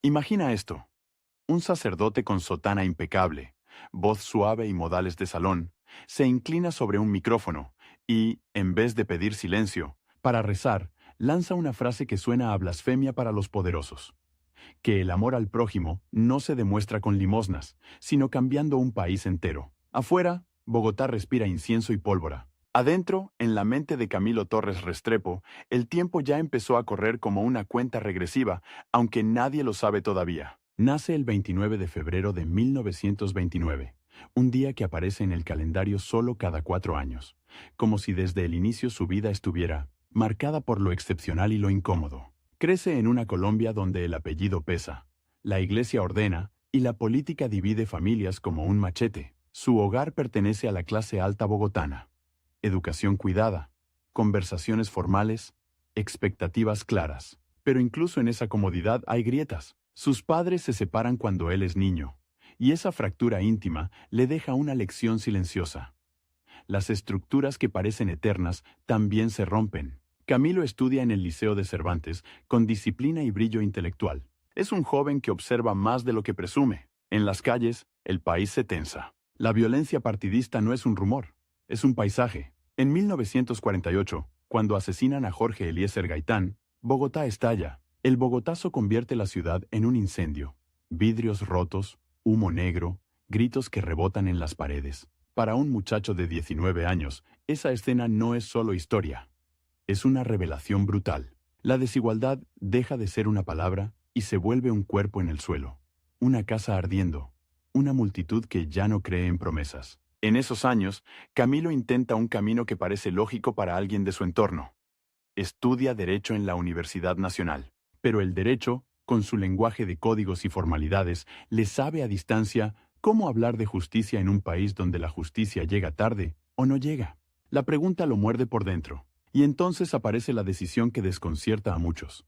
Imagina esto. Un sacerdote con sotana impecable, voz suave y modales de salón, se inclina sobre un micrófono y, en vez de pedir silencio, para rezar, lanza una frase que suena a blasfemia para los poderosos. Que el amor al prójimo no se demuestra con limosnas, sino cambiando un país entero. Afuera, Bogotá respira incienso y pólvora. Adentro, en la mente de Camilo Torres Restrepo, el tiempo ya empezó a correr como una cuenta regresiva, aunque nadie lo sabe todavía. Nace el 29 de febrero de 1929, un día que aparece en el calendario solo cada 4 años, como si desde el inicio su vida estuviera marcada por lo excepcional y lo incómodo. Crece en una Colombia donde el apellido pesa, la iglesia ordena y la política divide familias como un machete. Su hogar pertenece a la clase alta bogotana. Educación cuidada, conversaciones formales, expectativas claras. Pero incluso en esa comodidad hay grietas. Sus padres se separan cuando él es niño, y esa fractura íntima le deja una lección silenciosa. Las estructuras que parecen eternas también se rompen. Camilo estudia en el Liceo de Cervantes con disciplina y brillo intelectual. Es un joven que observa más de lo que presume. En las calles, el país se tensa. La violencia partidista no es un rumor, es un paisaje. En 1948, cuando asesinan a Jorge Eliezer Gaitán, Bogotá estalla. El Bogotazo convierte la ciudad en un incendio. Vidrios rotos, humo negro, gritos que rebotan en las paredes. Para un muchacho de 19 años, esa escena no es solo historia. Es una revelación brutal. La desigualdad deja de ser una palabra y se vuelve un cuerpo en el suelo. Una casa ardiendo. Una multitud que ya no cree en promesas. En esos años, Camilo intenta un camino que parece lógico para alguien de su entorno. Estudia Derecho en la Universidad Nacional. Pero el derecho, con su lenguaje de códigos y formalidades, le sabe a distancia cómo hablar de justicia en un país donde la justicia llega tarde o no llega. La pregunta lo muerde por dentro. Y entonces aparece la decisión que desconcierta a muchos.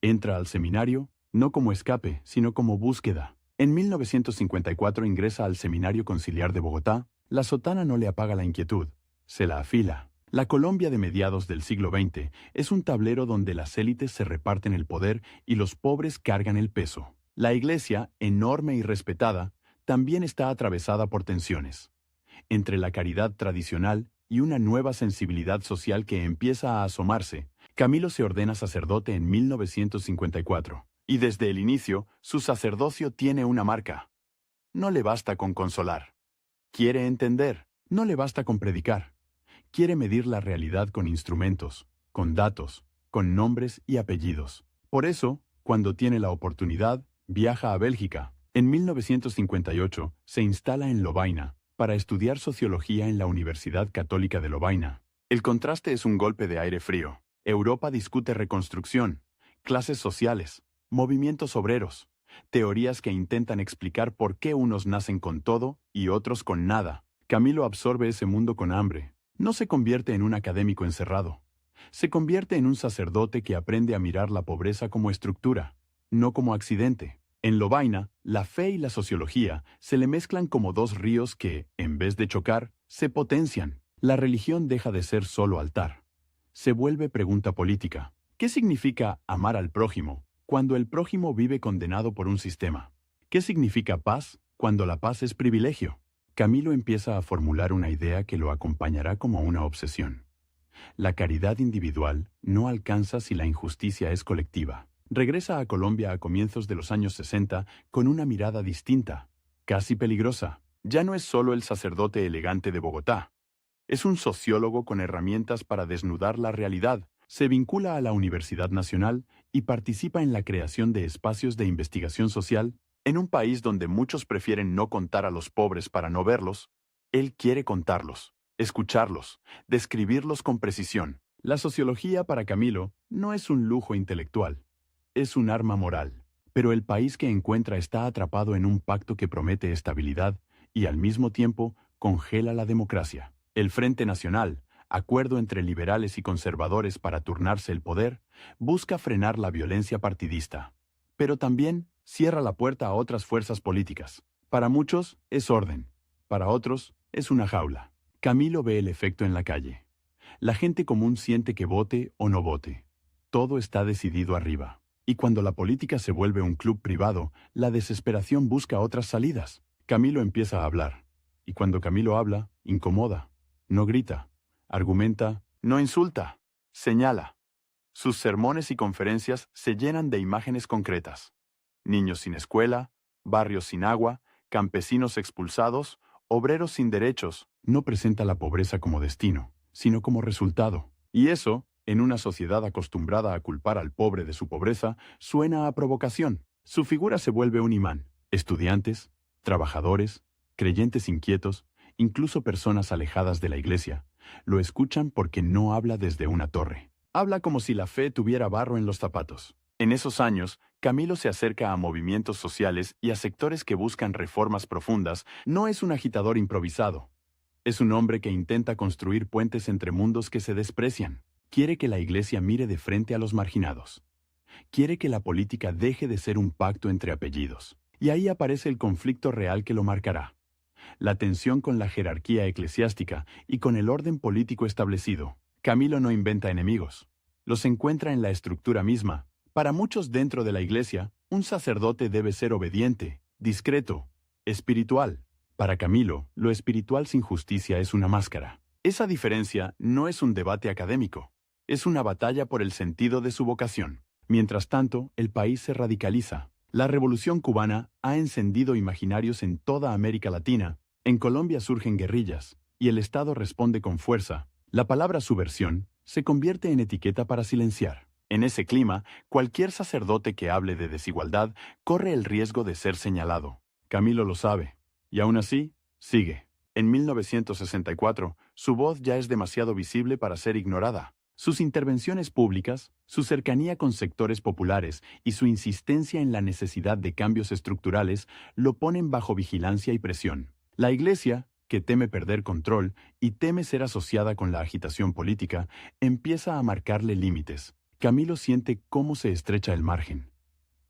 Entra al seminario, no como escape, sino como búsqueda. En 1954 ingresa al Seminario Conciliar de Bogotá. La sotana no le apaga la inquietud, se la afila. La Colombia de mediados del siglo XX es un tablero donde las élites se reparten el poder y los pobres cargan el peso. La iglesia, enorme y respetada, también está atravesada por tensiones. Entre la caridad tradicional y una nueva sensibilidad social que empieza a asomarse, Camilo se ordena sacerdote en 1954. Y desde el inicio, su sacerdocio tiene una marca. No le basta con consolar. Quiere entender. No le basta con predicar. Quiere medir la realidad con instrumentos, con datos, con nombres y apellidos. Por eso, cuando tiene la oportunidad, viaja a Bélgica. En 1958 se instala en Lovaina para estudiar sociología en la Universidad Católica de Lovaina. El contraste es un golpe de aire frío. Europa discute reconstrucción, clases sociales, movimientos obreros, teorías que intentan explicar por qué unos nacen con todo y otros con nada. Camilo absorbe ese mundo con hambre. No se convierte en un académico encerrado. Se convierte en un sacerdote que aprende a mirar la pobreza como estructura, no como accidente. En Lovaina, la fe y la sociología se le mezclan como dos ríos que, en vez de chocar, se potencian. La religión deja de ser solo altar. Se vuelve pregunta política. ¿Qué significa amar al prójimo cuando el prójimo vive condenado por un sistema? ¿Qué significa paz cuando la paz es privilegio? Camilo empieza a formular una idea que lo acompañará como una obsesión. La caridad individual no alcanza si la injusticia es colectiva. Regresa a Colombia a comienzos de los años 60 con una mirada distinta, casi peligrosa. Ya no es solo el sacerdote elegante de Bogotá. Es un sociólogo con herramientas para desnudar la realidad. Se vincula a la Universidad Nacional y participa en la creación de espacios de investigación social. En un país donde muchos prefieren no contar a los pobres para no verlos, él quiere contarlos, escucharlos, describirlos con precisión. La sociología para Camilo no es un lujo intelectual, es un arma moral. Pero el país que encuentra está atrapado en un pacto que promete estabilidad y al mismo tiempo congela la democracia. El Frente Nacional, acuerdo entre liberales y conservadores para turnarse el poder, busca frenar la violencia partidista. Pero también cierra la puerta a otras fuerzas políticas. Para muchos es orden, para otros es una jaula. Camilo ve el efecto en la calle. La gente común siente que vote o no vote. Todo está decidido arriba. Y cuando la política se vuelve un club privado, la desesperación busca otras salidas. Camilo empieza a hablar. Y cuando Camilo habla, incomoda. No grita. Argumenta. No insulta. Señala. Sus sermones y conferencias se llenan de imágenes concretas. Niños sin escuela, barrios sin agua, campesinos expulsados, obreros sin derechos. No presenta la pobreza como destino, sino como resultado. Y eso, en una sociedad acostumbrada a culpar al pobre de su pobreza, suena a provocación. Su figura se vuelve un imán. Estudiantes, trabajadores, creyentes inquietos, incluso personas alejadas de la iglesia, lo escuchan porque no habla desde una torre. Habla como si la fe tuviera barro en los zapatos. En esos años, Camilo se acerca a movimientos sociales y a sectores que buscan reformas profundas. No es un agitador improvisado. Es un hombre que intenta construir puentes entre mundos que se desprecian. Quiere que la iglesia mire de frente a los marginados. Quiere que la política deje de ser un pacto entre apellidos. Y ahí aparece el conflicto real que lo marcará. La tensión con la jerarquía eclesiástica y con el orden político establecido. Camilo no inventa enemigos. Los encuentra en la estructura misma. Para muchos dentro de la iglesia, un sacerdote debe ser obediente, discreto, espiritual. Para Camilo, lo espiritual sin justicia es una máscara. Esa diferencia no es un debate académico. Es una batalla por el sentido de su vocación. Mientras tanto, el país se radicaliza. La Revolución cubana ha encendido imaginarios en toda América Latina. En Colombia surgen guerrillas, y el Estado responde con fuerza. La palabra subversión se convierte en etiqueta para silenciar. En ese clima, cualquier sacerdote que hable de desigualdad corre el riesgo de ser señalado. Camilo lo sabe, y aún así, sigue. En 1964, su voz ya es demasiado visible para ser ignorada. Sus intervenciones públicas, su cercanía con sectores populares y su insistencia en la necesidad de cambios estructurales lo ponen bajo vigilancia y presión. La Iglesia, que teme perder control y teme ser asociada con la agitación política, empieza a marcarle límites. Camilo siente cómo se estrecha el margen.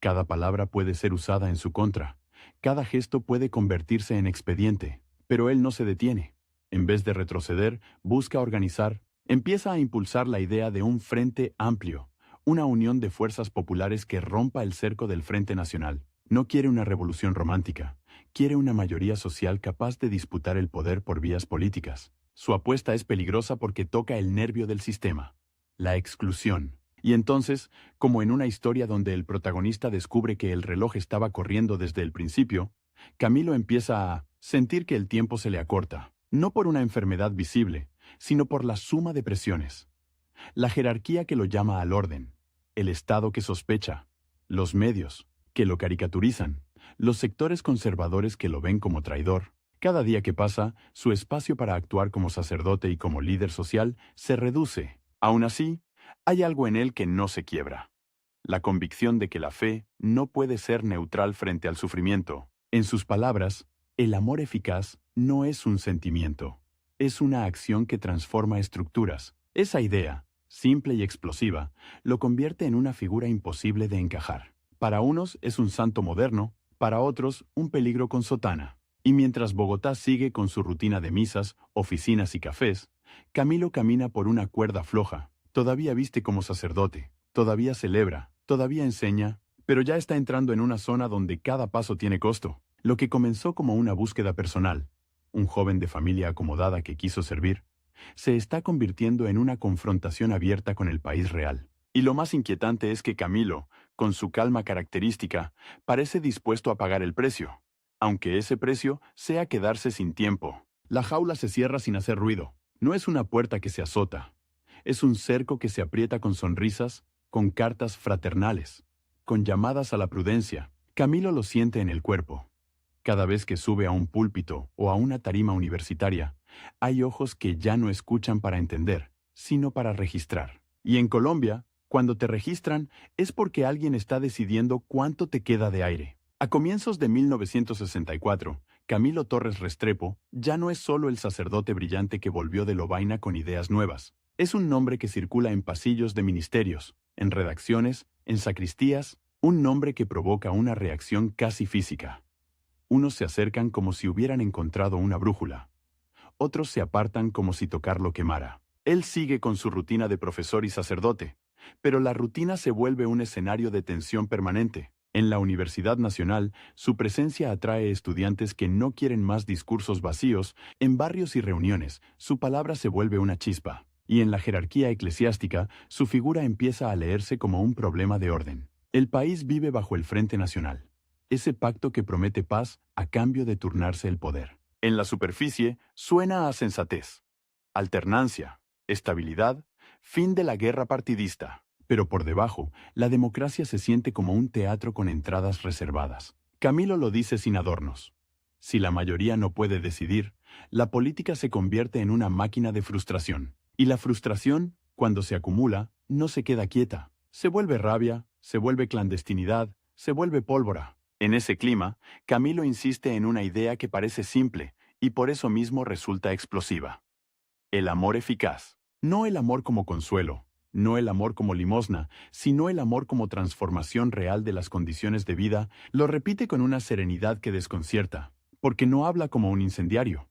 Cada palabra puede ser usada en su contra. Cada gesto puede convertirse en expediente. Pero él no se detiene. En vez de retroceder, busca organizar. Empieza a impulsar la idea de un frente amplio, una unión de fuerzas populares que rompa el cerco del Frente Nacional. No quiere una revolución romántica, quiere una mayoría social capaz de disputar el poder por vías políticas. Su apuesta es peligrosa porque toca el nervio del sistema, la exclusión. Y entonces, como en una historia donde el protagonista descubre que el reloj estaba corriendo desde el principio, Camilo empieza a sentir que el tiempo se le acorta, no por una enfermedad visible, sino por la suma de presiones. La jerarquía que lo llama al orden, el Estado que sospecha, los medios que lo caricaturizan, los sectores conservadores que lo ven como traidor. Cada día que pasa, su espacio para actuar como sacerdote y como líder social se reduce. Aún así, hay algo en él que no se quiebra. La convicción de que la fe no puede ser neutral frente al sufrimiento. En sus palabras, el amor eficaz no es un sentimiento. Es una acción que transforma estructuras. Esa idea, simple y explosiva, lo convierte en una figura imposible de encajar. Para unos es un santo moderno, para otros un peligro con sotana. Y mientras Bogotá sigue con su rutina de misas, oficinas y cafés, Camilo camina por una cuerda floja. Todavía viste como sacerdote, todavía celebra, todavía enseña, pero ya está entrando en una zona donde cada paso tiene costo. Lo que comenzó como una búsqueda personal, un joven de familia acomodada que quiso servir, se está convirtiendo en una confrontación abierta con el país real. Y lo más inquietante es que Camilo, con su calma característica, parece dispuesto a pagar el precio, aunque ese precio sea quedarse sin tiempo. La jaula se cierra sin hacer ruido. No es una puerta que se azota. Es un cerco que se aprieta con sonrisas, con cartas fraternales, con llamadas a la prudencia. Camilo lo siente en el cuerpo. Cada vez que sube a un púlpito o a una tarima universitaria, hay ojos que ya no escuchan para entender, sino para registrar. Y en Colombia, cuando te registran, es porque alguien está decidiendo cuánto te queda de aire. A comienzos de 1964, Camilo Torres Restrepo ya no es solo el sacerdote brillante que volvió de Lovaina con ideas nuevas. Es un nombre que circula en pasillos de ministerios, en redacciones, en sacristías, un nombre que provoca una reacción casi física. Unos se acercan como si hubieran encontrado una brújula. Otros se apartan como si tocarlo quemara. Él sigue con su rutina de profesor y sacerdote. pero la rutina se vuelve un escenario de tensión permanente. En la Universidad Nacional, su presencia atrae estudiantes que no quieren más discursos vacíos. En barrios y reuniones, su palabra se vuelve una chispa. Y en la jerarquía eclesiástica, su figura empieza a leerse como un problema de orden. El país vive bajo el Frente Nacional, ese pacto que promete paz a cambio de turnarse el poder. En la superficie, suena a sensatez, alternancia, estabilidad, fin de la guerra partidista. Pero por debajo, la democracia se siente como un teatro con entradas reservadas. Camilo lo dice sin adornos. Si la mayoría no puede decidir, la política se convierte en una máquina de frustración. Y la frustración, cuando se acumula, no se queda quieta. Se vuelve rabia, se vuelve clandestinidad, se vuelve pólvora. En ese clima, Camilo insiste en una idea que parece simple y por eso mismo resulta explosiva. El amor eficaz. No el amor como consuelo, no el amor como limosna, sino el amor como transformación real de las condiciones de vida. Lo repite con una serenidad que desconcierta, porque no habla como un incendiario,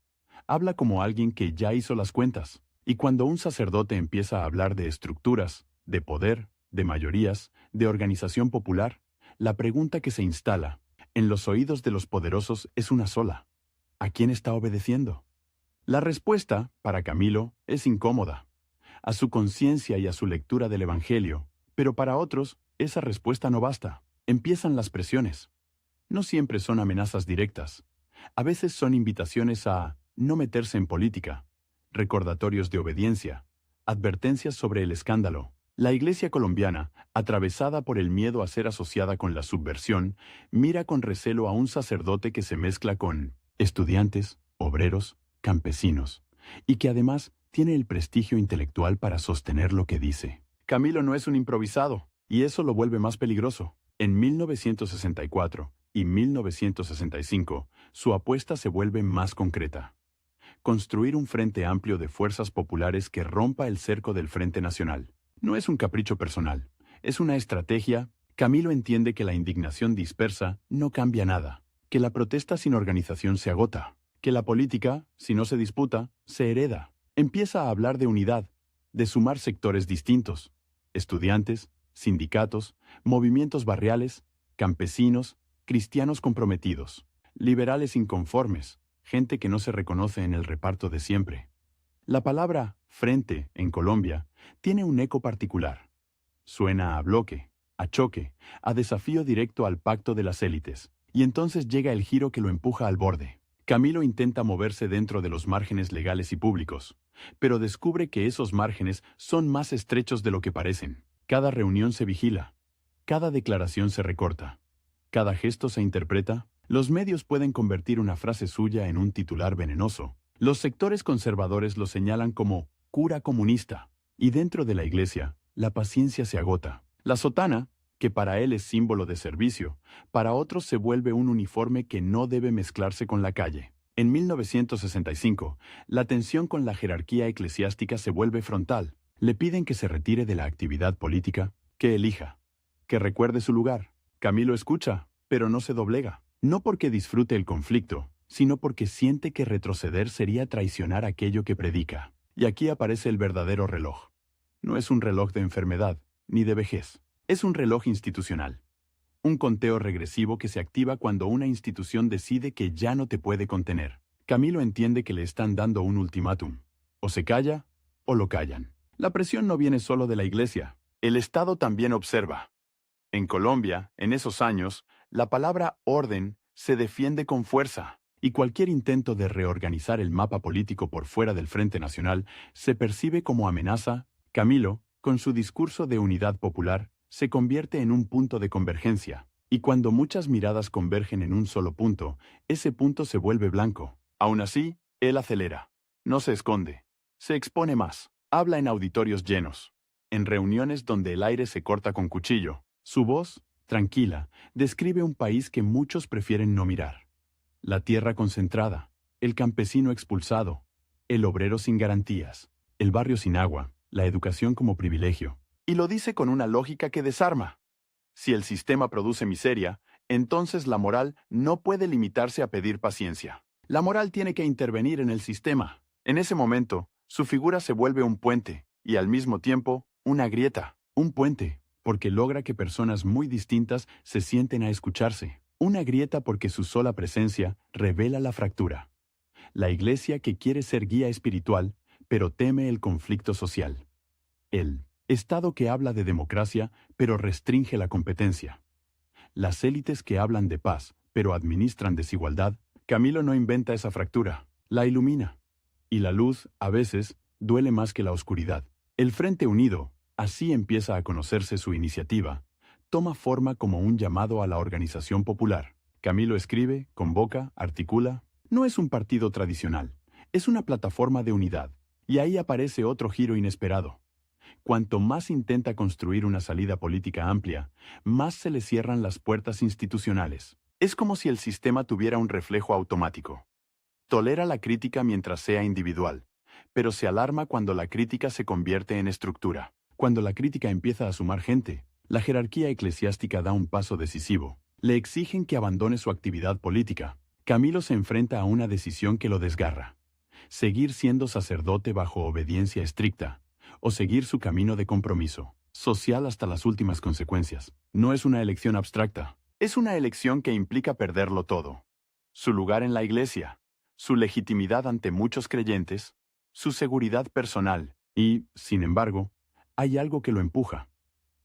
habla como alguien que ya hizo las cuentas. Y cuando un sacerdote empieza a hablar de estructuras, de poder, de mayorías, de organización popular, la pregunta que se instala en los oídos de los poderosos es una sola: ¿a quién está obedeciendo? La respuesta, para Camilo, es incómoda, a su conciencia y a su lectura del Evangelio, pero para otros, esa respuesta no basta. Empiezan las presiones. No siempre son amenazas directas. A veces son invitaciones a no meterse en política, recordatorios de obediencia, advertencias sobre el escándalo. La Iglesia colombiana, atravesada por el miedo a ser asociada con la subversión, mira con recelo a un sacerdote que se mezcla con estudiantes, obreros, campesinos, y que además tiene el prestigio intelectual para sostener lo que dice. Camilo no es un improvisado, y eso lo vuelve más peligroso. En 1964 y 1965, su apuesta se vuelve más concreta: construir un frente amplio de fuerzas populares que rompa el cerco del Frente Nacional. No es un capricho personal, es una estrategia. Camilo entiende que la indignación dispersa no cambia nada, que la protesta sin organización se agota, que la política, si no se disputa, se hereda. Empieza a hablar de unidad, de sumar sectores distintos: estudiantes, sindicatos, movimientos barriales, campesinos, cristianos comprometidos, liberales inconformes, gente que no se reconoce en el reparto de siempre. La palabra frente, en Colombia, tiene un eco particular. Suena a bloque, a choque, a desafío directo al pacto de las élites. Y entonces llega el giro que lo empuja al borde. Camilo intenta moverse dentro de los márgenes legales y públicos, pero descubre que esos márgenes son más estrechos de lo que parecen. Cada reunión se vigila, cada declaración se recorta, cada gesto se interpreta. Los medios pueden convertir una frase suya en un titular venenoso. Los sectores conservadores lo señalan como cura comunista. Y dentro de la iglesia, la paciencia se agota. La sotana, que para él es símbolo de servicio, para otros se vuelve un uniforme que no debe mezclarse con la calle. En 1965, la tensión con la jerarquía eclesiástica se vuelve frontal. Le piden que se retire de la actividad política, que elija, que recuerde su lugar. Camilo escucha, pero no se doblega. No porque disfrute el conflicto, sino porque siente que retroceder sería traicionar aquello que predica. Y aquí aparece el verdadero reloj. No es un reloj de enfermedad, ni de vejez. Es un reloj institucional. Un conteo regresivo que se activa cuando una institución decide que ya no te puede contener. Camilo entiende que le están dando un ultimátum. O se calla, o lo callan. La presión no viene solo de la Iglesia. El Estado también observa. En Colombia, en esos años, la palabra orden se defiende con fuerza, y cualquier intento de reorganizar el mapa político por fuera del Frente Nacional se percibe como amenaza. Camilo, con su discurso de unidad popular, se convierte en un punto de convergencia, y cuando muchas miradas convergen en un solo punto, ese punto se vuelve blanco. Aún así, él acelera. No se esconde. Se expone más. Habla en auditorios llenos, en reuniones donde el aire se corta con cuchillo. Su voz, tranquila, describe un país que muchos prefieren no mirar. La tierra concentrada, el campesino expulsado, el obrero sin garantías, el barrio sin agua, la educación como privilegio. Y lo dice con una lógica que desarma. Si el sistema produce miseria, entonces la moral no puede limitarse a pedir paciencia. La moral tiene que intervenir en el sistema. En ese momento, su figura se vuelve un puente, y al mismo tiempo, una grieta. Un puente, porque logra que personas muy distintas se sienten a escucharse. Una grieta porque su sola presencia revela la fractura. La iglesia que quiere ser guía espiritual, pero teme el conflicto social. El Estado que habla de democracia, pero restringe la competencia. Las élites que hablan de paz, pero administran desigualdad. Camilo no inventa esa fractura, la ilumina. Y la luz, a veces, duele más que la oscuridad. El Frente Unido, así empieza a conocerse su iniciativa, toma forma como un llamado a la organización popular. Camilo escribe, convoca, articula. No es un partido tradicional, es una plataforma de unidad. Y ahí aparece otro giro inesperado. Cuanto más intenta construir una salida política amplia, más se le cierran las puertas institucionales. Es como si el sistema tuviera un reflejo automático. Tolera la crítica mientras sea individual, pero se alarma cuando la crítica se convierte en estructura. Cuando la crítica empieza a sumar gente, la jerarquía eclesiástica da un paso decisivo. Le exigen que abandone su actividad política. Camilo se enfrenta a una decisión que lo desgarra. Seguir siendo sacerdote bajo obediencia estricta, o seguir su camino de compromiso social hasta las últimas consecuencias. No es una elección abstracta, es una elección que implica perderlo todo. Su lugar en la iglesia, su legitimidad ante muchos creyentes, su seguridad personal, y, sin embargo, hay algo que lo empuja.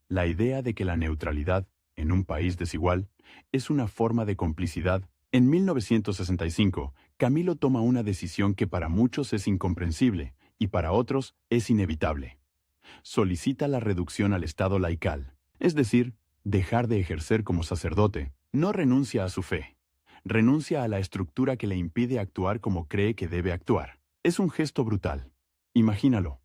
La idea de que la neutralidad, en un país desigual, es una forma de complicidad. En 1965, Camilo toma una decisión que para muchos es incomprensible y para otros es inevitable. Solicita la reducción al estado laical, es decir, dejar de ejercer como sacerdote. No renuncia a su fe, renuncia a la estructura que le impide actuar como cree que debe actuar. Es un gesto brutal. Imagínalo.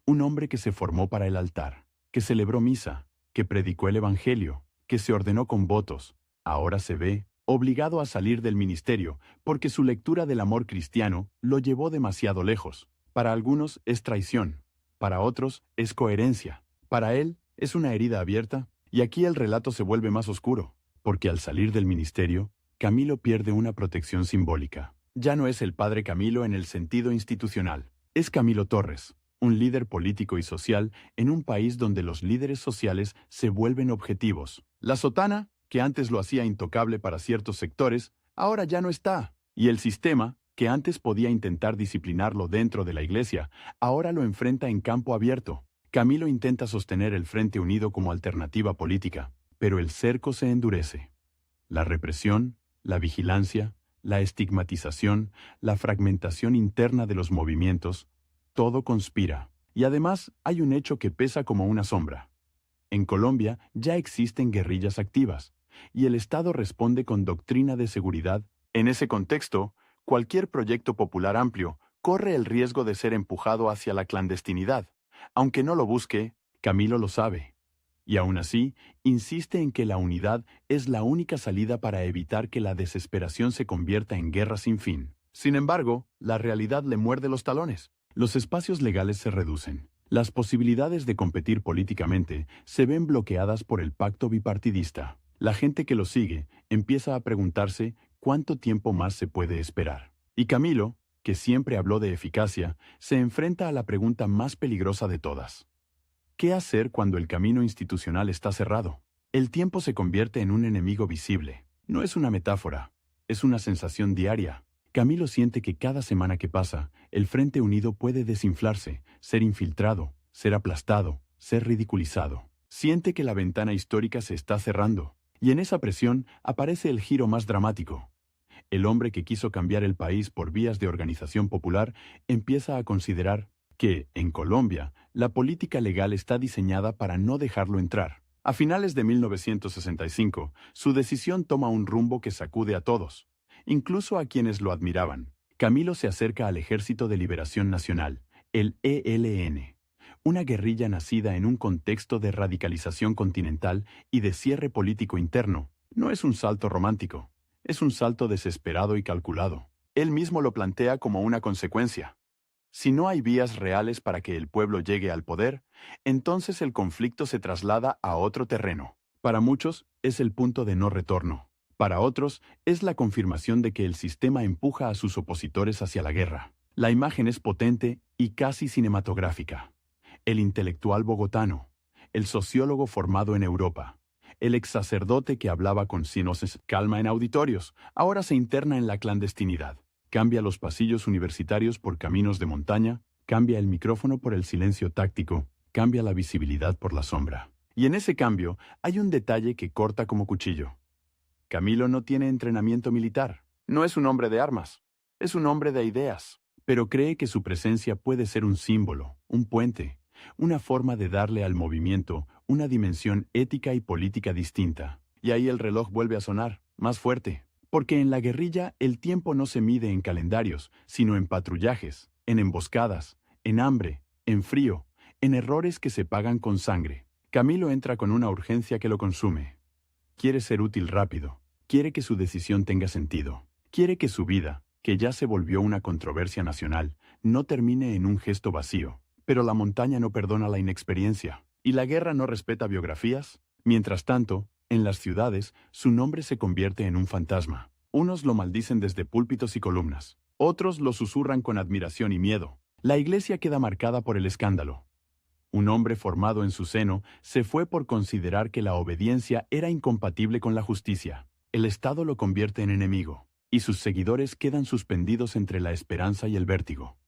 Un hombre que se formó para el altar, que celebró misa, que predicó el evangelio, que se ordenó con votos, ahora se ve obligado a salir del ministerio porque su lectura del amor cristiano lo llevó demasiado lejos. Para algunos es traición, para otros es coherencia, para él es una herida abierta, y aquí el relato se vuelve más oscuro, porque al salir del ministerio, Camilo pierde una protección simbólica. Ya no es el padre Camilo en el sentido institucional, es Camilo Torres, un líder político y social en un país donde los líderes sociales se vuelven objetivos. La sotana, que antes lo hacía intocable para ciertos sectores, ahora ya no está, y el sistema, que antes podía intentar disciplinarlo dentro de la iglesia, ahora lo enfrenta en campo abierto. Camilo intenta sostener el Frente Unido como alternativa política, pero el cerco se endurece. La represión, la vigilancia, la estigmatización, la fragmentación interna de los movimientos, todo conspira. Y además hay un hecho que pesa como una sombra. En Colombia ya existen guerrillas activas, y el Estado responde con doctrina de seguridad. En ese contexto, cualquier proyecto popular amplio corre el riesgo de ser empujado hacia la clandestinidad. Aunque no lo busque, Camilo lo sabe. Y aún así, insiste en que la unidad es la única salida para evitar que la desesperación se convierta en guerra sin fin. Sin embargo, la realidad le muerde los talones. Los espacios legales se reducen. Las posibilidades de competir políticamente se ven bloqueadas por el pacto bipartidista. La gente que lo sigue empieza a preguntarse cuánto tiempo más se puede esperar. Y Camilo, que siempre habló de eficacia, se enfrenta a la pregunta más peligrosa de todas. ¿Qué hacer cuando el camino institucional está cerrado? El tiempo se convierte en un enemigo visible. No es una metáfora, es una sensación diaria. Camilo siente que cada semana que pasa, el Frente Unido puede desinflarse, ser infiltrado, ser aplastado, ser ridiculizado. Siente que la ventana histórica se está cerrando, y en esa presión aparece el giro más dramático. El hombre que quiso cambiar el país por vías de organización popular empieza a considerar que, en Colombia, la política legal está diseñada para no dejarlo entrar. A finales de 1965, su decisión toma un rumbo que sacude a todos, incluso a quienes lo admiraban. Camilo se acerca al Ejército de Liberación Nacional, el ELN, una guerrilla nacida en un contexto de radicalización continental y de cierre político interno. No es un salto romántico, es un salto desesperado y calculado. Él mismo lo plantea como una consecuencia. Si no hay vías reales para que el pueblo llegue al poder, entonces el conflicto se traslada a otro terreno. Para muchos, es el punto de no retorno. Para otros, es la confirmación de que el sistema empuja a sus opositores hacia la guerra. La imagen es potente y casi cinematográfica. El intelectual bogotano, el sociólogo formado en Europa, el ex sacerdote que hablaba con signos calma en auditorios, ahora se interna en la clandestinidad. Cambia los pasillos universitarios por caminos de montaña, cambia el micrófono por el silencio táctico, cambia la visibilidad por la sombra. Y en ese cambio hay un detalle que corta como cuchillo. Camilo no tiene entrenamiento militar, no es un hombre de armas, es un hombre de ideas, pero cree que su presencia puede ser un símbolo, un puente, una forma de darle al movimiento una dimensión ética y política distinta. Y ahí el reloj vuelve a sonar, más fuerte, porque en la guerrilla el tiempo no se mide en calendarios, sino en patrullajes, en emboscadas, en hambre, en frío, en errores que se pagan con sangre. Camilo entra con una urgencia que lo consume. Quiere ser útil rápido, quiere que su decisión tenga sentido, quiere que su vida, que ya se volvió una controversia nacional, no termine en un gesto vacío. Pero la montaña no perdona la inexperiencia, y la guerra no respeta biografías. Mientras tanto, en las ciudades, su nombre se convierte en un fantasma. Unos lo maldicen desde púlpitos y columnas, otros lo susurran con admiración y miedo. La iglesia queda marcada por el escándalo. Un hombre formado en su seno se fue por considerar que la obediencia era incompatible con la justicia. El Estado lo convierte en enemigo, y sus seguidores quedan suspendidos entre la esperanza y el vértigo.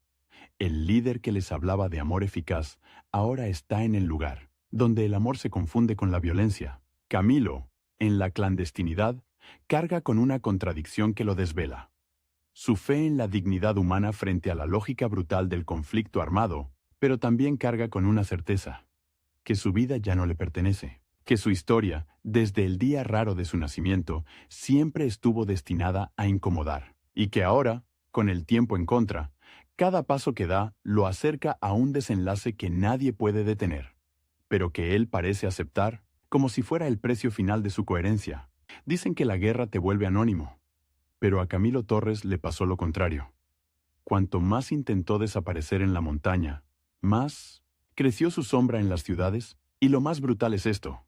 El líder que les hablaba de amor eficaz ahora está en el lugar donde el amor se confunde con la violencia. Camilo, en la clandestinidad, carga con una contradicción que lo desvela. Su fe en la dignidad humana frente a la lógica brutal del conflicto armado, pero también carga con una certeza, que su vida ya no le pertenece, que su historia, desde el día raro de su nacimiento, siempre estuvo destinada a incomodar, y que ahora, con el tiempo en contra, cada paso que da lo acerca a un desenlace que nadie puede detener, pero que él parece aceptar como si fuera el precio final de su coherencia. Dicen que la guerra te vuelve anónimo, pero a Camilo Torres le pasó lo contrario. Cuanto más intentó desaparecer en la montaña, más creció su sombra en las ciudades, y lo más brutal es esto.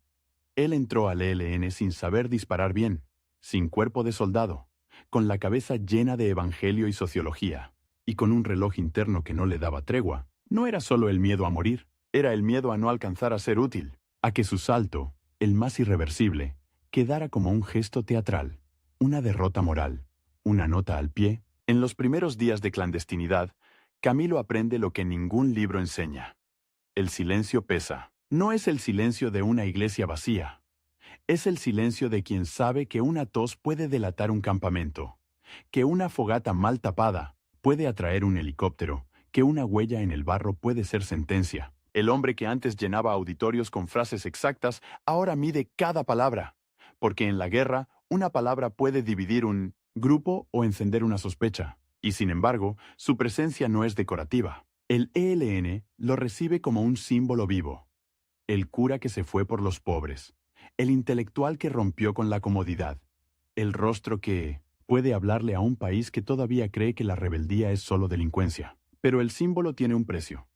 Él entró al ELN sin saber disparar bien, sin cuerpo de soldado, con la cabeza llena de evangelio y sociología, y con un reloj interno que no le daba tregua. No era solo el miedo a morir, era el miedo a no alcanzar a ser útil, a que su salto, el más irreversible, quedara como un gesto teatral, una derrota moral, una nota al pie. En los primeros días de clandestinidad, Camilo aprende lo que ningún libro enseña. El silencio pesa. No es el silencio de una iglesia vacía. Es el silencio de quien sabe que una tos puede delatar un campamento, que una fogata mal tapada puede atraer un helicóptero, que una huella en el barro puede ser sentencia. El hombre que antes llenaba auditorios con frases exactas, ahora mide cada palabra, porque en la guerra una palabra puede dividir un grupo o encender una sospecha, y sin embargo, su presencia no es decorativa. El ELN lo recibe como un símbolo vivo. El cura que se fue por los pobres, el intelectual que rompió con la comodidad, el rostro que puede hablarle a un país que todavía cree que la rebeldía es solo delincuencia. Pero el símbolo tiene un precio.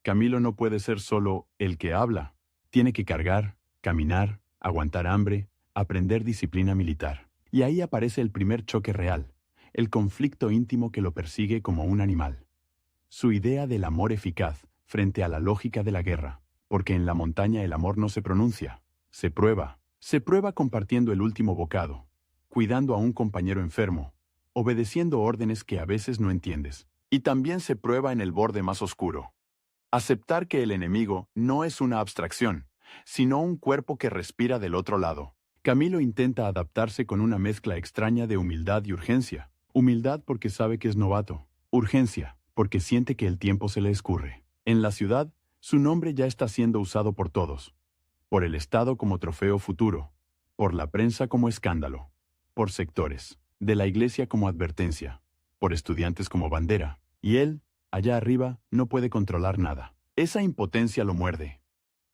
Camilo no puede ser solo el que habla. Tiene que cargar, caminar, aguantar hambre, aprender disciplina militar. Y ahí aparece el primer choque real, el conflicto íntimo que lo persigue como un animal. Su idea del amor eficaz frente a la lógica de la guerra. Porque en la montaña el amor no se pronuncia, se prueba. Se prueba compartiendo el último bocado, cuidando a un compañero enfermo, obedeciendo órdenes que a veces no entiendes. Y también se prueba en el borde más oscuro. Aceptar que el enemigo no es una abstracción, sino un cuerpo que respira del otro lado. Camilo intenta adaptarse con una mezcla extraña de humildad y urgencia. Humildad porque sabe que es novato. Urgencia porque siente que el tiempo se le escurre. En la ciudad, su nombre ya está siendo usado por todos. Por el Estado como trofeo futuro. Por la prensa como escándalo. Por sectores. De la iglesia como advertencia. Por estudiantes como bandera. Y él, allá arriba, no puede controlar nada. Esa impotencia lo muerde.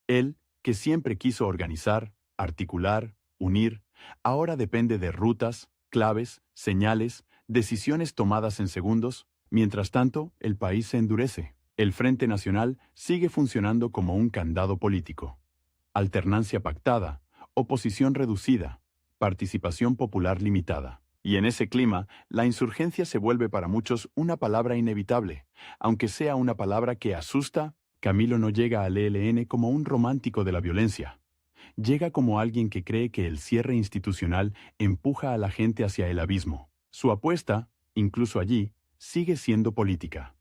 Él, que siempre quiso organizar, articular, unir, ahora depende de rutas, claves, señales, decisiones tomadas en segundos. Mientras tanto, el país se endurece. El Frente Nacional sigue funcionando como un candado político. Alternancia pactada, oposición reducida, participación popular limitada. Y en ese clima, la insurgencia se vuelve para muchos una palabra inevitable, aunque sea una palabra que asusta, Camilo no llega al ELN como un romántico de la violencia. Llega como alguien que cree que el cierre institucional empuja a la gente hacia el abismo. Su apuesta, incluso allí, sigue siendo política.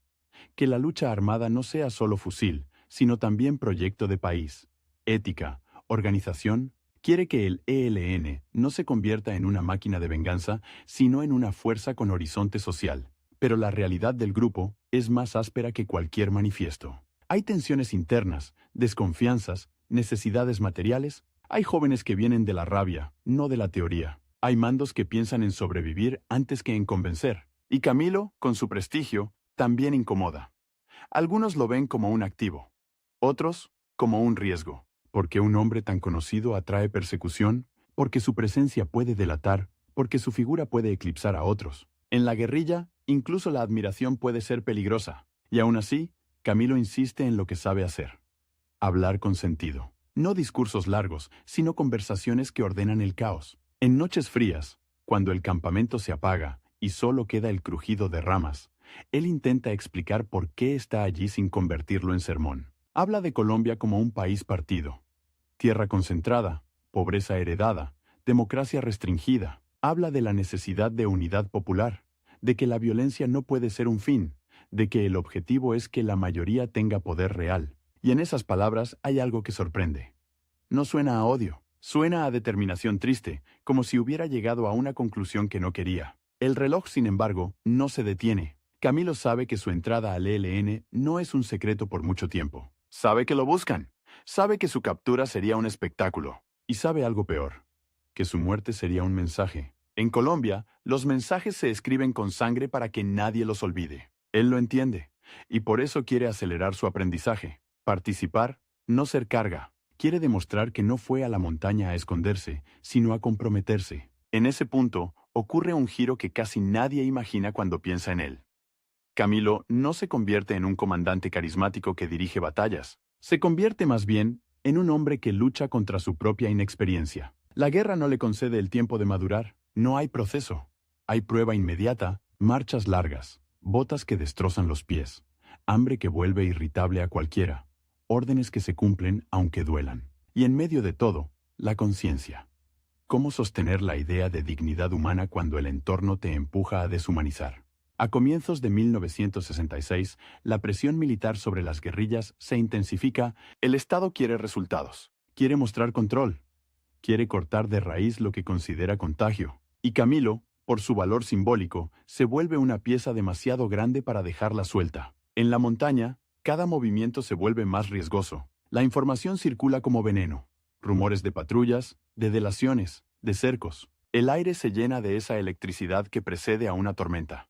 Que la lucha armada no sea solo fusil, sino también proyecto de país, ética, organización. Quiere que el ELN no se convierta en una máquina de venganza, sino en una fuerza con horizonte social. Pero la realidad del grupo es más áspera que cualquier manifiesto. Hay tensiones internas, desconfianzas, necesidades materiales. Hay jóvenes que vienen de la rabia, no de la teoría. Hay mandos que piensan en sobrevivir antes que en convencer. Y Camilo, con su prestigio, también incomoda. Algunos lo ven como un activo, otros como un riesgo. Porque un hombre tan conocido atrae persecución, porque su presencia puede delatar, porque su figura puede eclipsar a otros. En la guerrilla, incluso la admiración puede ser peligrosa. Y aún así, Camilo insiste en lo que sabe hacer. Hablar con sentido. No discursos largos, sino conversaciones que ordenan el caos. En noches frías, cuando el campamento se apaga y solo queda el crujido de ramas, él intenta explicar por qué está allí sin convertirlo en sermón. Habla de Colombia como un país partido. Tierra concentrada, pobreza heredada, democracia restringida. Habla de la necesidad de unidad popular, de que la violencia no puede ser un fin, de que el objetivo es que la mayoría tenga poder real. Y en esas palabras hay algo que sorprende. No suena a odio, suena a determinación triste, como si hubiera llegado a una conclusión que no quería. El reloj, sin embargo, no se detiene. Camilo sabe que su entrada al ELN no es un secreto por mucho tiempo. Sabe que lo buscan. Sabe que su captura sería un espectáculo. Y sabe algo peor. Que su muerte sería un mensaje. En Colombia, los mensajes se escriben con sangre para que nadie los olvide. Él lo entiende. Y por eso quiere acelerar su aprendizaje. Participar, no ser carga. Quiere demostrar que no fue a la montaña a esconderse, sino a comprometerse. En ese punto, ocurre un giro que casi nadie imagina cuando piensa en él. Camilo no se convierte en un comandante carismático que dirige batallas. Se convierte más bien en un hombre que lucha contra su propia inexperiencia. La guerra no le concede el tiempo de madurar. No hay proceso. Hay prueba inmediata, marchas largas, botas que destrozan los pies, hambre que vuelve irritable a cualquiera, órdenes que se cumplen aunque duelan. Y en medio de todo, la conciencia. ¿Cómo sostener la idea de dignidad humana cuando el entorno te empuja a deshumanizar? A comienzos de 1966, la presión militar sobre las guerrillas se intensifica. El Estado quiere resultados, quiere mostrar control, quiere cortar de raíz lo que considera contagio. Y Camilo, por su valor simbólico, se vuelve una pieza demasiado grande para dejarla suelta. En la montaña, cada movimiento se vuelve más riesgoso. La información circula como veneno. Rumores de patrullas, de delaciones, de cercos. El aire se llena de esa electricidad que precede a una tormenta.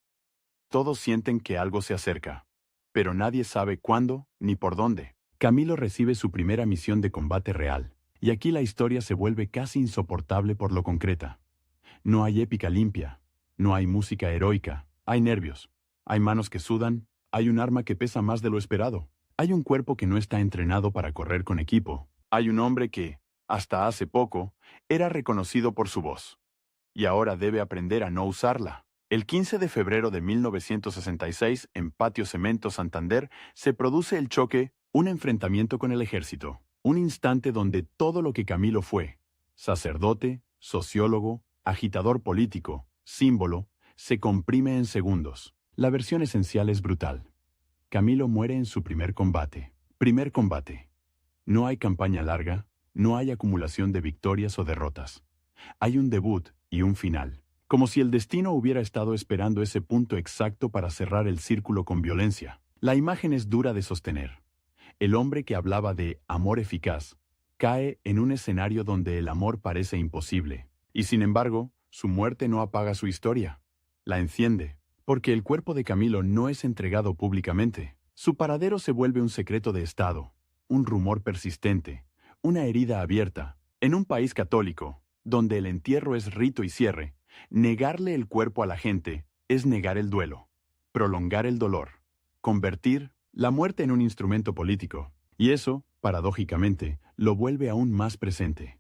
Todos sienten que algo se acerca, pero nadie sabe cuándo ni por dónde. Camilo recibe su primera misión de combate real, y aquí la historia se vuelve casi insoportable por lo concreta. No hay épica limpia, no hay música heroica, hay nervios, hay manos que sudan, hay un arma que pesa más de lo esperado, hay un cuerpo que no está entrenado para correr con equipo, hay un hombre que, hasta hace poco, era reconocido por su voz, y ahora debe aprender a no usarla. El 15 de febrero de 1966, en Patio Cemento Santander, se produce el choque, un enfrentamiento con el ejército. Un instante donde todo lo que Camilo fue, sacerdote, sociólogo, agitador político, símbolo, se comprime en segundos. La versión esencial es brutal. Camilo muere en su primer combate. Primer combate. No hay campaña larga, no hay acumulación de victorias o derrotas. Hay un debut y un final. Como si el destino hubiera estado esperando ese punto exacto para cerrar el círculo con violencia. La imagen es dura de sostener. El hombre que hablaba de amor eficaz cae en un escenario donde el amor parece imposible. Y sin embargo, su muerte no apaga su historia. La enciende, porque el cuerpo de Camilo no es entregado públicamente. Su paradero se vuelve un secreto de Estado, un rumor persistente, una herida abierta. En un país católico, donde el entierro es rito y cierre, negarle el cuerpo a la gente es negar el duelo, prolongar el dolor, convertir la muerte en un instrumento político. Y eso, paradójicamente, lo vuelve aún más presente.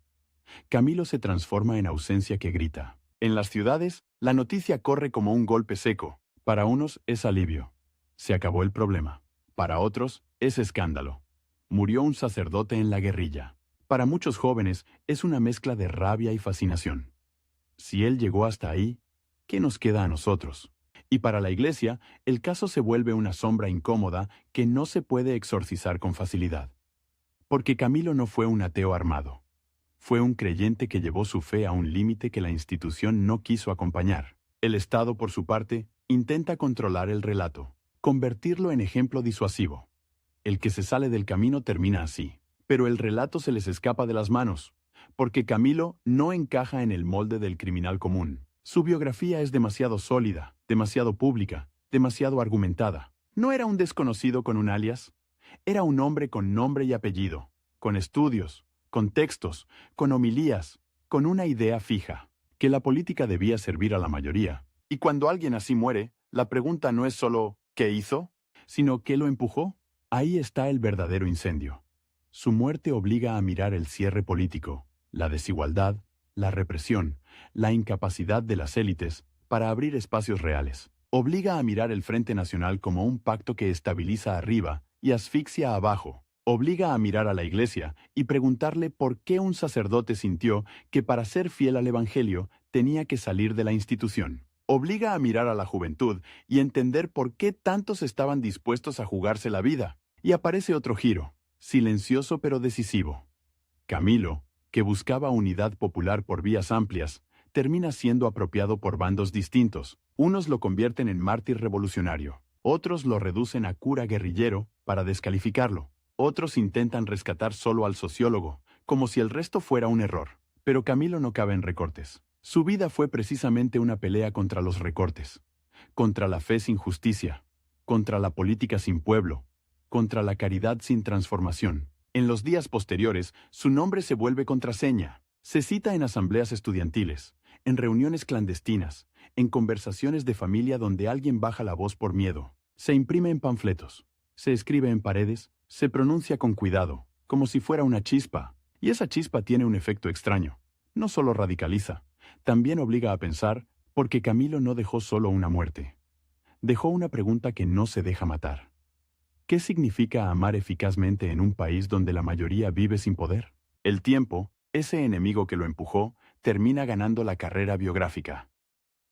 Camilo se transforma en ausencia que grita. En las ciudades, la noticia corre como un golpe seco. Para unos es alivio. Se acabó el problema. Para otros es escándalo. Murió un sacerdote en la guerrilla. Para muchos jóvenes es una mezcla de rabia y fascinación. Si él llegó hasta ahí, ¿qué nos queda a nosotros? Y para la Iglesia, el caso se vuelve una sombra incómoda que no se puede exorcizar con facilidad. Porque Camilo no fue un ateo armado. Fue un creyente que llevó su fe a un límite que la institución no quiso acompañar. El Estado, por su parte, intenta controlar el relato, convertirlo en ejemplo disuasivo. El que se sale del camino termina así. Pero el relato se les escapa de las manos, porque Camilo no encaja en el molde del criminal común. Su biografía es demasiado sólida, demasiado pública, demasiado argumentada. No era un desconocido con un alias, era un hombre con nombre y apellido, con estudios, con textos, con homilías, con una idea fija, que la política debía servir a la mayoría. Y cuando alguien así muere, la pregunta no es solo ¿qué hizo?, sino ¿qué lo empujó? Ahí está el verdadero incendio. Su muerte obliga a mirar el cierre político, la desigualdad, la represión, la incapacidad de las élites para abrir espacios reales. Obliga a mirar el Frente Nacional como un pacto que estabiliza arriba y asfixia abajo. Obliga a mirar a la Iglesia y preguntarle por qué un sacerdote sintió que para ser fiel al Evangelio tenía que salir de la institución. Obliga a mirar a la juventud y entender por qué tantos estaban dispuestos a jugarse la vida. Y aparece otro giro, silencioso pero decisivo. Camilo, que buscaba unidad popular por vías amplias, termina siendo apropiado por bandos distintos. Unos lo convierten en mártir revolucionario, otros lo reducen a cura guerrillero para descalificarlo, otros intentan rescatar solo al sociólogo, como si el resto fuera un error. Pero Camilo no cabe en recortes. Su vida fue precisamente una pelea contra los recortes, contra la fe sin justicia, contra la política sin pueblo, contra la caridad sin transformación. En los días posteriores, su nombre se vuelve contraseña. Se cita en asambleas estudiantiles, en reuniones clandestinas, en conversaciones de familia donde alguien baja la voz por miedo. Se imprime en panfletos, se escribe en paredes, se pronuncia con cuidado, como si fuera una chispa. Y esa chispa tiene un efecto extraño. No solo radicaliza, también obliga a pensar, porque Camilo no dejó solo una muerte. Dejó una pregunta que no se deja matar. ¿Qué significa amar eficazmente en un país donde la mayoría vive sin poder? El tiempo, ese enemigo que lo empujó, termina ganando la carrera biográfica.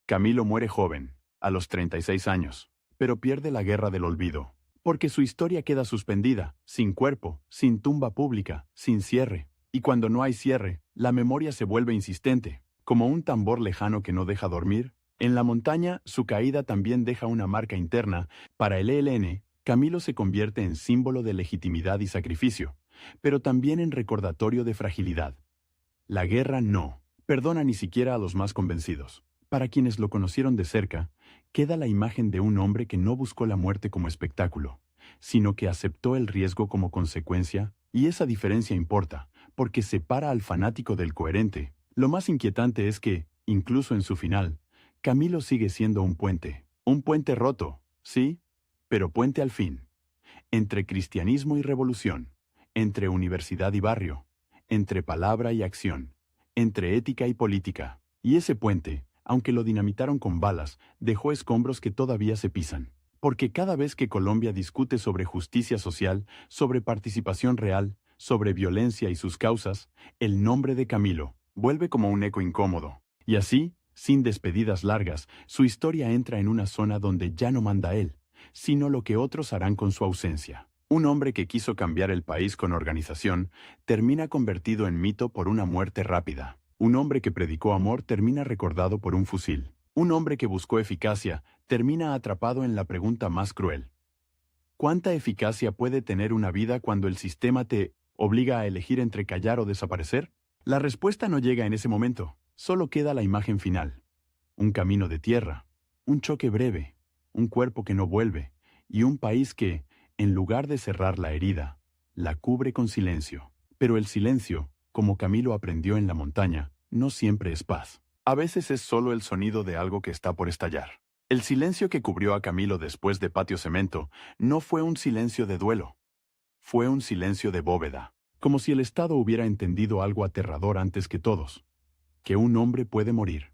Camilo muere joven, a los 36 años, pero pierde la guerra del olvido, porque su historia queda suspendida, sin cuerpo, sin tumba pública, sin cierre. Y cuando no hay cierre, la memoria se vuelve insistente, como un tambor lejano que no deja dormir. En la montaña, su caída también deja una marca interna. Para el ELN, Camilo se convierte en símbolo de legitimidad y sacrificio, pero también en recordatorio de fragilidad. La guerra no perdona ni siquiera a los más convencidos. Para quienes lo conocieron de cerca, queda la imagen de un hombre que no buscó la muerte como espectáculo, sino que aceptó el riesgo como consecuencia, y esa diferencia importa, porque separa al fanático del coherente. Lo más inquietante es que, incluso en su final, Camilo sigue siendo un puente roto, sí, pero puente al fin, entre cristianismo y revolución, entre universidad y barrio, entre palabra y acción, entre ética y política. Y ese puente, aunque lo dinamitaron con balas, dejó escombros que todavía se pisan. Porque cada vez que Colombia discute sobre justicia social, sobre participación real, sobre violencia y sus causas, el nombre de Camilo vuelve como un eco incómodo. Y así, sin despedidas largas, su historia entra en una zona donde ya no manda él, sino lo que otros harán con su ausencia. Un hombre que quiso cambiar el país con organización termina convertido en mito por una muerte rápida. Un hombre que predicó amor termina recordado por un fusil. Un hombre que buscó eficacia termina atrapado en la pregunta más cruel. ¿Cuánta eficacia puede tener una vida cuando el sistema te obliga a elegir entre callar o desaparecer? La respuesta no llega en ese momento, solo queda la imagen final. Un camino de tierra, un choque breve, un cuerpo que no vuelve, y un país que, en lugar de cerrar la herida, la cubre con silencio. Pero el silencio, como Camilo aprendió en la montaña, no siempre es paz. A veces es solo el sonido de algo que está por estallar. El silencio que cubrió a Camilo después de Patio Cemento no fue un silencio de duelo. Fue un silencio de bóveda, como si el Estado hubiera entendido algo aterrador antes que todos, que un hombre puede morir,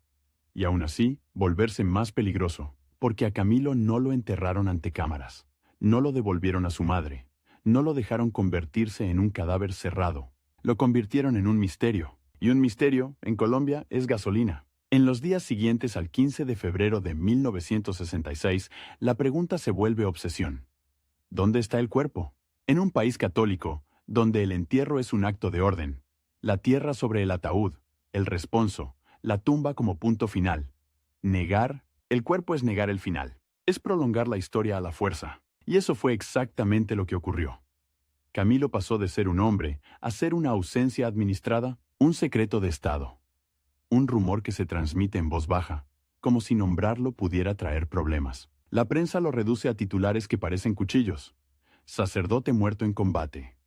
y aún así volverse más peligroso, porque a Camilo no lo enterraron ante cámaras, no lo devolvieron a su madre, No lo dejaron convertirse en un cadáver cerrado. Lo convirtieron en un misterio. Y un misterio, en Colombia, es gasolina. En los días siguientes al 15 de febrero de 1966, la pregunta se vuelve obsesión. ¿Dónde está el cuerpo? En un país católico, donde el entierro es un acto de orden, la tierra sobre el ataúd, el responso, la tumba como punto final. Negar el cuerpo es negar el final. Es prolongar la historia a la fuerza. Y eso fue exactamente lo que ocurrió. Camilo pasó de ser un hombre a ser una ausencia administrada, un secreto de Estado. Un rumor que se transmite en voz baja, como si nombrarlo pudiera traer problemas. La prensa lo reduce a titulares que parecen cuchillos. Sacerdote muerto en combate.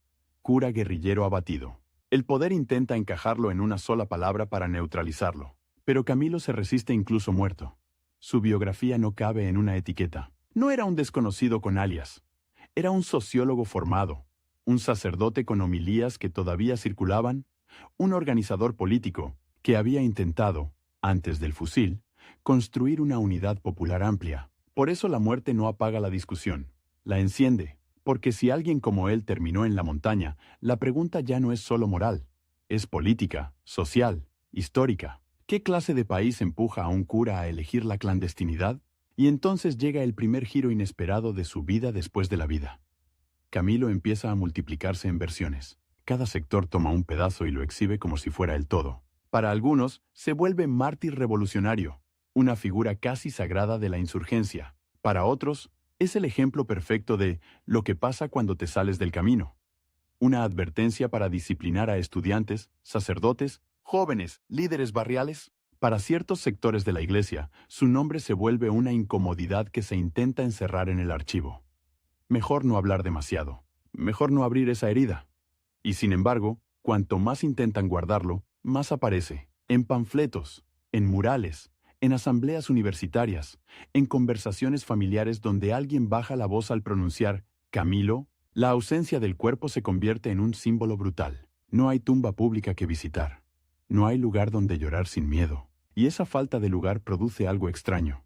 Cura guerrillero abatido. El poder intenta encajarlo en una sola palabra para neutralizarlo. Pero Camilo se resiste incluso muerto. Su biografía no cabe en una etiqueta. No era un desconocido con alias. Era un sociólogo formado, un sacerdote con homilías que todavía circulaban, un organizador político que había intentado, antes del fusil, construir una unidad popular amplia. Por eso la muerte no apaga la discusión, la enciende, porque si alguien como él terminó en la montaña, la pregunta ya no es solo moral, es política, social, histórica. ¿Qué clase de país empuja a un cura a elegir la clandestinidad? Y entonces llega el primer giro inesperado de su vida después de la vida. Camilo empieza a multiplicarse en versiones. Cada sector toma un pedazo y lo exhibe como si fuera el todo. Para algunos, se vuelve mártir revolucionario, una figura casi sagrada de la insurgencia. Para otros, es el ejemplo perfecto de lo que pasa cuando te sales del camino. Una advertencia para disciplinar a estudiantes, sacerdotes, jóvenes, líderes barriales. Para ciertos sectores de la iglesia, su nombre se vuelve una incomodidad que se intenta encerrar en el archivo. Mejor no hablar demasiado. Mejor no abrir esa herida. Y sin embargo, cuanto más intentan guardarlo, más aparece. En panfletos, en murales, en asambleas universitarias, en conversaciones familiares donde alguien baja la voz al pronunciar Camilo, la ausencia del cuerpo se convierte en un símbolo brutal. No hay tumba pública que visitar. No hay lugar donde llorar sin miedo. Y esa falta de lugar produce algo extraño.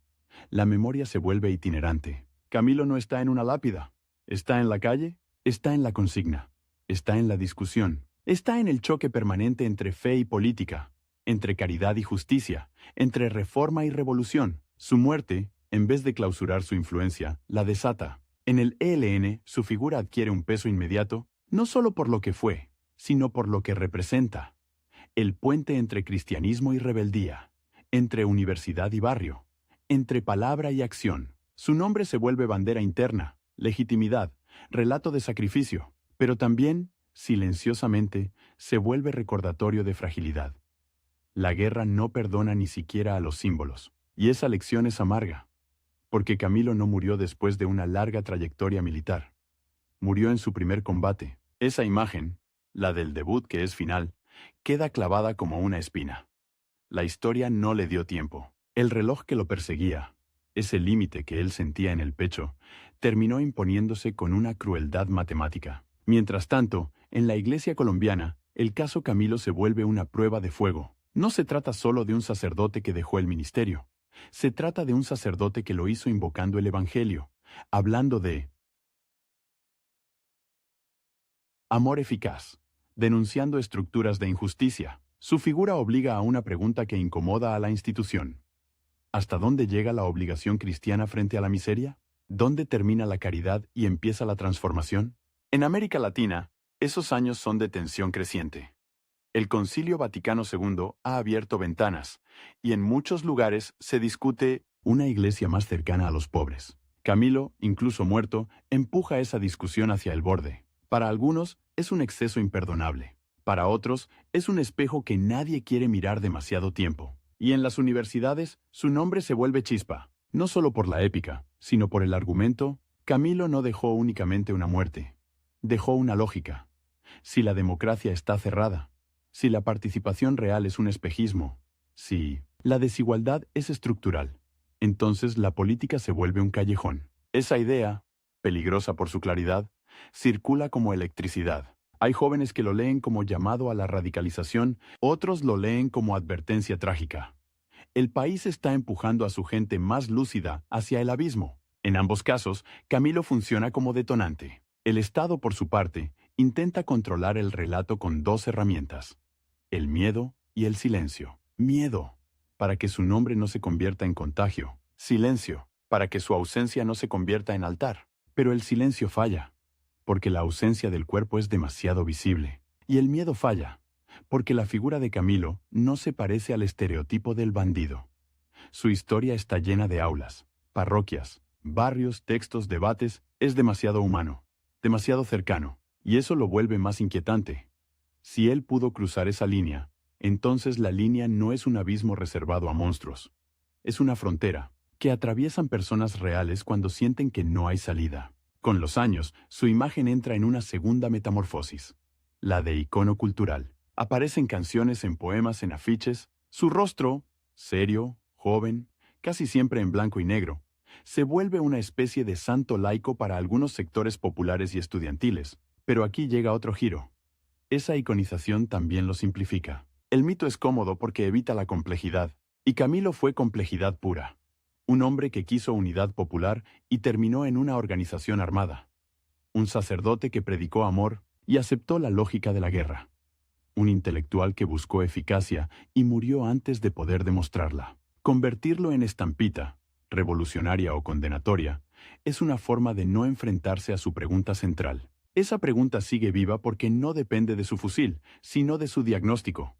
La memoria se vuelve itinerante. Camilo no está en una lápida. Está en la calle, está en la consigna, está en la discusión, está en el choque permanente entre fe y política, entre caridad y justicia, entre reforma y revolución. Su muerte, en vez de clausurar su influencia, la desata. En el ELN, su figura adquiere un peso inmediato, no solo por lo que fue, sino por lo que representa. El puente entre cristianismo y rebeldía, entre universidad y barrio, entre palabra y acción. Su nombre se vuelve bandera interna, legitimidad, relato de sacrificio, pero también, silenciosamente, se vuelve recordatorio de fragilidad. La guerra no perdona ni siquiera a los símbolos, y esa lección es amarga, porque Camilo no murió después de una larga trayectoria militar. Murió en su primer combate. Esa imagen, la del debut que es final, queda clavada como una espina. La historia no le dio tiempo. El reloj que lo perseguía, ese límite que él sentía en el pecho, terminó imponiéndose con una crueldad matemática. Mientras tanto, en la iglesia colombiana, el caso Camilo se vuelve una prueba de fuego. No se trata solo de un sacerdote que dejó el ministerio. Se trata de un sacerdote que lo hizo invocando el Evangelio, hablando de amor eficaz, denunciando estructuras de injusticia. Su figura obliga a una pregunta que incomoda a la institución. ¿Hasta dónde llega la obligación cristiana frente a la miseria? ¿Dónde termina la caridad y empieza la transformación? En América Latina, esos años son de tensión creciente. El Concilio Vaticano II ha abierto ventanas, y en muchos lugares se discute una iglesia más cercana a los pobres. Camilo, incluso muerto, empuja esa discusión hacia el borde. Para algunos, es un exceso imperdonable. Para otros, es un espejo que nadie quiere mirar demasiado tiempo. Y en las universidades, su nombre se vuelve chispa, no solo por la épica, sino por el argumento. Camilo no dejó únicamente una muerte, dejó una lógica. Si la democracia está cerrada, si la participación real es un espejismo, si la desigualdad es estructural, entonces la política se vuelve un callejón. Esa idea, peligrosa por su claridad, circula como electricidad. Hay jóvenes que lo leen como llamado a la radicalización, otros lo leen como advertencia trágica. El país está empujando a su gente más lúcida hacia el abismo. En ambos casos, Camilo funciona como detonante. El Estado, por su parte, intenta controlar el relato con dos herramientas: el miedo y el silencio. Miedo, para que su nombre no se convierta en contagio. Silencio, para que su ausencia no se convierta en altar. Pero el silencio falla, porque la ausencia del cuerpo es demasiado visible. Y el miedo falla, porque la figura de Camilo no se parece al estereotipo del bandido. Su historia está llena de aulas, parroquias, barrios, textos, debates. Es demasiado humano, demasiado cercano, y eso lo vuelve más inquietante. Si él pudo cruzar esa línea, entonces la línea no es un abismo reservado a monstruos. Es una frontera que atraviesan personas reales cuando sienten que no hay salida. Con los años, su imagen entra en una segunda metamorfosis, la de icono cultural. Aparecen canciones, en poemas, en afiches. Su rostro, serio, joven, casi siempre en blanco y negro, se vuelve una especie de santo laico para algunos sectores populares y estudiantiles. Pero aquí llega otro giro. Esa iconización también lo simplifica. El mito es cómodo porque evita la complejidad, y Camilo fue complejidad pura. Un hombre que quiso unidad popular y terminó en una organización armada. Un sacerdote que predicó amor y aceptó la lógica de la guerra. Un intelectual que buscó eficacia y murió antes de poder demostrarla. Convertirlo en estampita, revolucionaria o condenatoria, es una forma de no enfrentarse a su pregunta central. Esa pregunta sigue viva porque no depende de su fusil, sino de su diagnóstico.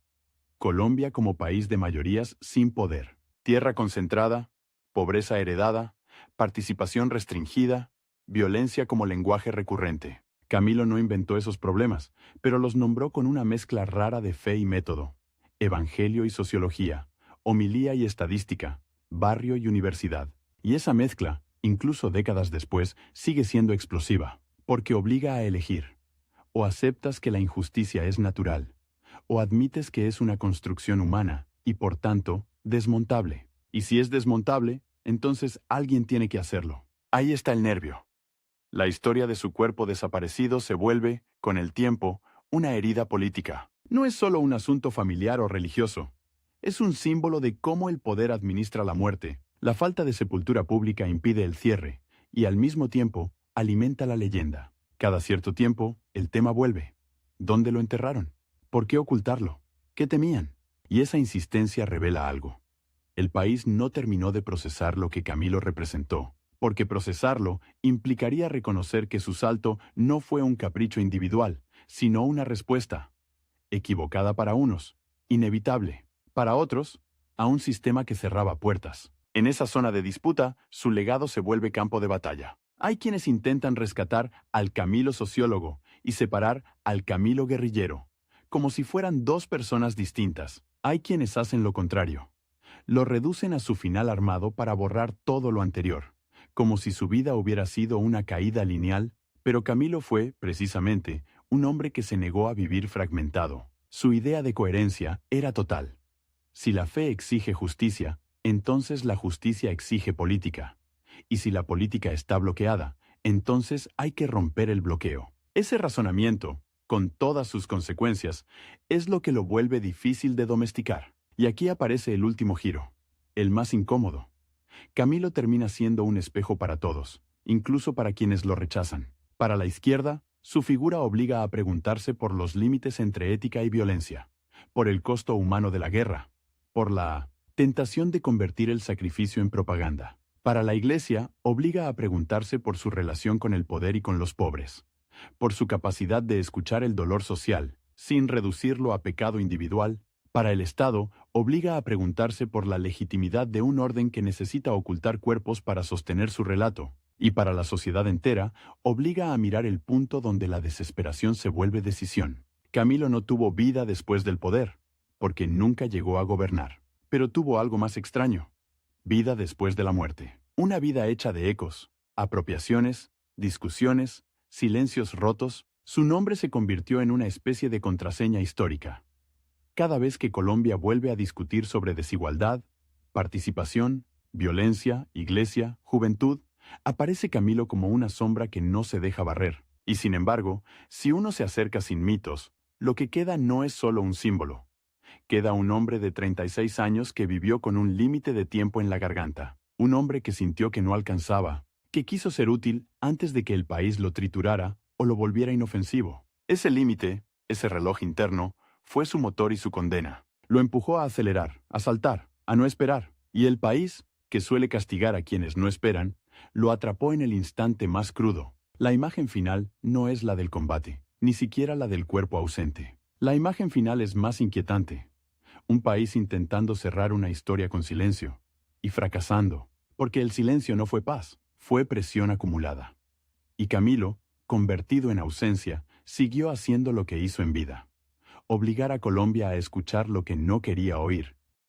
Colombia como país de mayorías sin poder. Tierra concentrada, pobreza heredada, participación restringida, violencia como lenguaje recurrente. Camilo no inventó esos problemas, pero los nombró con una mezcla rara de fe y método, evangelio y sociología, homilía y estadística, barrio y universidad. Y esa mezcla, incluso décadas después, sigue siendo explosiva, porque obliga a elegir. O aceptas que la injusticia es natural, o admites que es una construcción humana y, por tanto, desmontable. Y si es desmontable, entonces alguien tiene que hacerlo. Ahí está el nervio. La historia de su cuerpo desaparecido se vuelve, con el tiempo, una herida política. No es solo un asunto familiar o religioso. Es un símbolo de cómo el poder administra la muerte. La falta de sepultura pública impide el cierre, y al mismo tiempo, alimenta la leyenda. Cada cierto tiempo, el tema vuelve. ¿Dónde lo enterraron? ¿Por qué ocultarlo? ¿Qué temían? Y esa insistencia revela algo. El país no terminó de procesar lo que Camilo representó, porque procesarlo implicaría reconocer que su salto no fue un capricho individual, sino una respuesta, equivocada para unos, inevitable, para otros, a un sistema que cerraba puertas. En esa zona de disputa, su legado se vuelve campo de batalla. Hay quienes intentan rescatar al Camilo sociólogo y separar al Camilo guerrillero, como si fueran dos personas distintas. Hay quienes hacen lo contrario. Lo reducen a su final armado para borrar todo lo anterior, como si su vida hubiera sido una caída lineal, pero Camilo fue, precisamente, un hombre que se negó a vivir fragmentado. Su idea de coherencia era total. Si la fe exige justicia, entonces la justicia exige política. Y si la política está bloqueada, entonces hay que romper el bloqueo. Ese razonamiento, con todas sus consecuencias, es lo que lo vuelve difícil de domesticar. Y aquí aparece el último giro, el más incómodo. Camilo termina siendo un espejo para todos, incluso para quienes lo rechazan. Para la izquierda, su figura obliga a preguntarse por los límites entre ética y violencia, por el costo humano de la guerra, por la tentación de convertir el sacrificio en propaganda. Para la Iglesia, obliga a preguntarse por su relación con el poder y con los pobres, por su capacidad de escuchar el dolor social, sin reducirlo a pecado individual. Para el Estado, obliga a preguntarse por la legitimidad de un orden que necesita ocultar cuerpos para sostener su relato, y para la sociedad entera, obliga a mirar el punto donde la desesperación se vuelve decisión. Camilo no tuvo vida después del poder, porque nunca llegó a gobernar, pero tuvo algo más extraño: vida después de la muerte. Una vida hecha de ecos, apropiaciones, discusiones, silencios rotos. Su nombre se convirtió en una especie de contraseña histórica. Cada vez que Colombia vuelve a discutir sobre desigualdad, participación, violencia, iglesia, juventud, aparece Camilo como una sombra que no se deja barrer. Y sin embargo, si uno se acerca sin mitos, lo que queda no es solo un símbolo. Queda un hombre de 36 años que vivió con un límite de tiempo en la garganta. Un hombre que sintió que no alcanzaba, que quiso ser útil antes de que el país lo triturara o lo volviera inofensivo. Ese límite, ese reloj interno, fue su motor y su condena. Lo empujó a acelerar, a saltar, a no esperar. Y el país, que suele castigar a quienes no esperan, lo atrapó en el instante más crudo. La imagen final no es la del combate, ni siquiera la del cuerpo ausente. La imagen final es más inquietante. Un país intentando cerrar una historia con silencio, y fracasando, porque el silencio no fue paz, fue presión acumulada. Y Camilo, convertido en ausencia, siguió haciendo lo que hizo en vida: obligar a Colombia a escuchar lo que no quería oír,